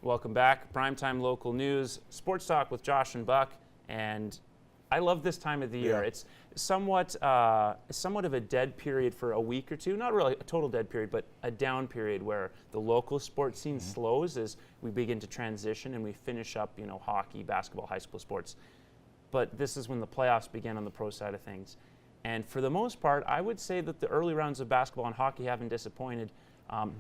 Welcome back. Primetime Local News, Sports Talk with Josh and Buck. And I love this time of the year. It's somewhat of a dead period for a week or two. Not really a total dead period, but a down period where the local sports scene slows as we begin to transition and we finish up, hockey, basketball, high school sports. But this is when the playoffs begin on the pro side of things. And for the most part, I would say that the early rounds of basketball and hockey haven't disappointed.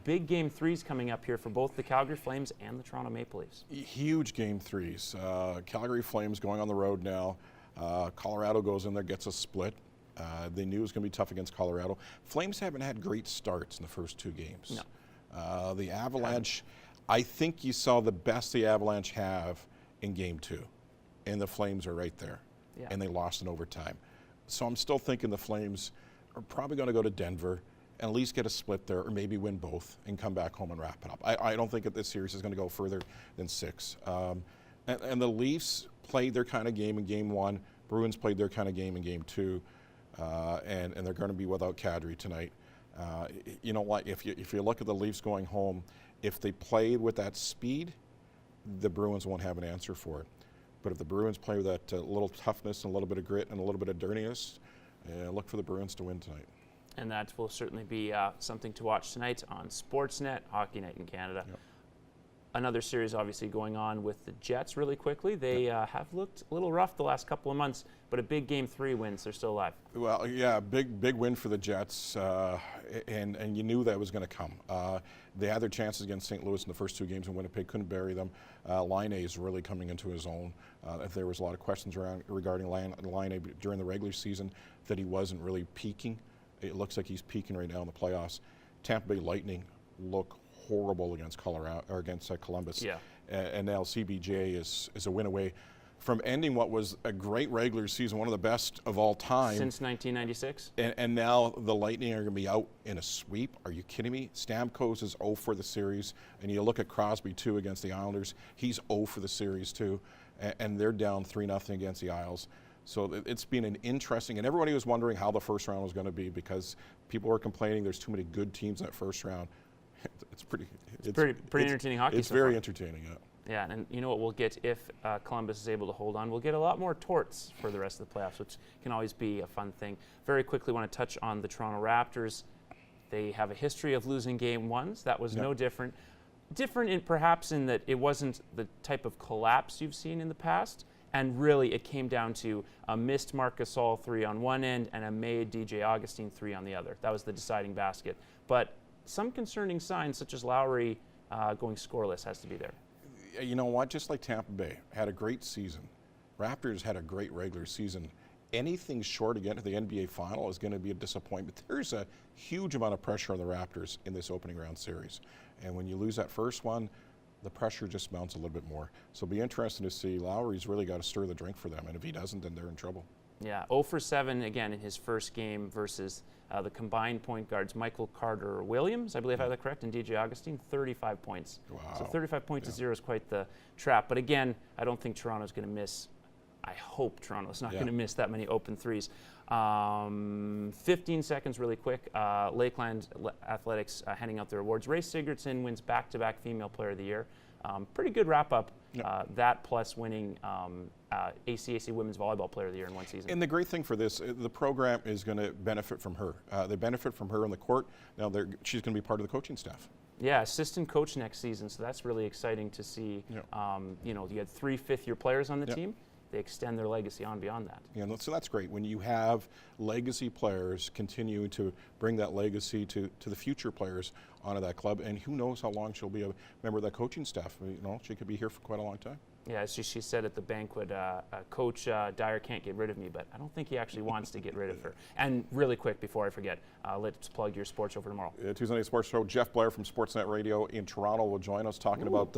Big Game 3s coming up here for both the Calgary Flames and the Toronto Maple Leafs. Huge Game 3s. Calgary Flames going on the road now. Colorado goes in there, gets a split. They knew it was going to be tough against Colorado. Flames haven't had great starts in the first two games. No. The Avalanche, I think you saw the best the Avalanche have in Game 2. And the Flames are right there. Yeah. And they lost in overtime. So I'm still thinking the Flames are probably going to go to Denver and at least get a split there, or maybe win both and come back home and wrap it up. I don't think that this series is going to go further than 6. And the Leafs played their kind of game in Game 1. Bruins played their kind of game in Game 2. And they're going to be without Kadri tonight. You know what? If you look at the Leafs going home, if they play with that speed, the Bruins won't have an answer for it. But if the Bruins play with that little toughness and a little bit of grit and a little bit of dirtiness, look for the Bruins to win tonight. And that will certainly be something to watch tonight on Sportsnet, Hockey Night in Canada. Yep. Another series obviously going on with the Jets really quickly. They have looked a little rough the last couple of months, but a big Game 3 win, so they're still alive. Well, yeah, big win for the Jets, and you knew that was going to come. They had their chances against St. Louis in the first two games, and Winnipeg couldn't bury them. Line A is really coming into his own. There was a lot of questions regarding Line A during the regular season that he wasn't really peaking. It looks like he's peaking right now in the playoffs. Tampa Bay Lightning look horrible against Colorado or against Columbus. Yeah. And now CBJ is a win away from ending what was a great regular season, one of the best of all time. Since 1996? And now the Lightning are going to be out in a sweep. Are you kidding me? Stamkos is 0 for the series. And you look at Crosby, too, against the Islanders. He's 0 for the series, too. And they're down 3-0 against the Isles. So it's been an interesting, and everybody was wondering how the first round was going to be because people were complaining there's too many good teams in that first round. It's pretty entertaining hockey. It's very entertaining, yeah. Yeah, and you know what we'll get if Columbus is able to hold on? We'll get a lot more torts for the rest of the playoffs, which can always be a fun thing. Very quickly, want to touch on the Toronto Raptors. They have a history of losing Game 1s. That was no different. Different perhaps in that it wasn't the type of collapse you've seen in the past. And really, it came down to a missed Marc Gasol 3 on one end and a made DJ Augustine 3 on the other. That was the deciding basket. But some concerning signs, such as Lowry going scoreless, has to be there. You know what? Just like Tampa Bay had a great season. Raptors had a great regular season. Anything short again to the NBA final is going to be a disappointment. There's a huge amount of pressure on the Raptors in this opening round series. And when you lose that first one, the pressure just mounts a little bit more. So it'll be interesting to see. Lowry's really got to stir the drink for them, and if he doesn't, then they're in trouble. Yeah, 0 for 7 again in his first game versus the combined point guards Michael Carter-Williams, I believe I have that correct, and DJ Augustine, 35 points. Wow. So 35 points to 0 is quite the trap. But again, I don't think Toronto's going to miss. I hope Toronto's not going to miss that many open threes. 15 seconds really quick. Lakeland Athletics handing out their awards. Ray Sigurdsson wins back-to-back Female Player of the Year. Pretty good wrap-up. That plus winning ACAC Women's Volleyball Player of the Year in one season. And the great thing for this, the program is going to benefit from her. They benefit from her on the court. Now she's going to be part of the coaching staff. Yeah, assistant coach next season, so that's really exciting to see. You know, you had 3 fifth-year players on the team. They extend their legacy on beyond that. Yeah, so that's great. When you have legacy players continue to bring that legacy to the future players onto that club, and who knows how long she'll be a member of that coaching staff. You know, she could be here for quite a long time. Yeah, as she said at the banquet, Coach Dyer can't get rid of me, but I don't think he actually wants to get rid of her. And really quick, before I forget, let's plug your sports show for tomorrow. Tuesday Night Sports Show, Jeff Blair from Sportsnet Radio in Toronto will join us talking about,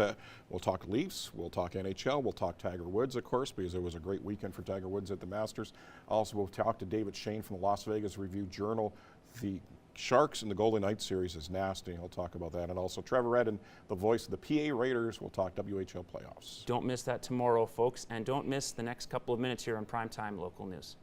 we'll talk Leafs, we'll talk NHL, we'll talk Tiger Woods, of course, because it was a great weekend for Tiger Woods at the Masters. Also, we'll talk to David Shane from the Las Vegas Review-Journal. The Sharks in the Golden Knights series is nasty. I'll talk about that. And also Trevor Redden, the voice of the PA Raiders, will talk WHL playoffs. Don't miss that tomorrow, folks. And don't miss the next couple of minutes here on Primetime Local News.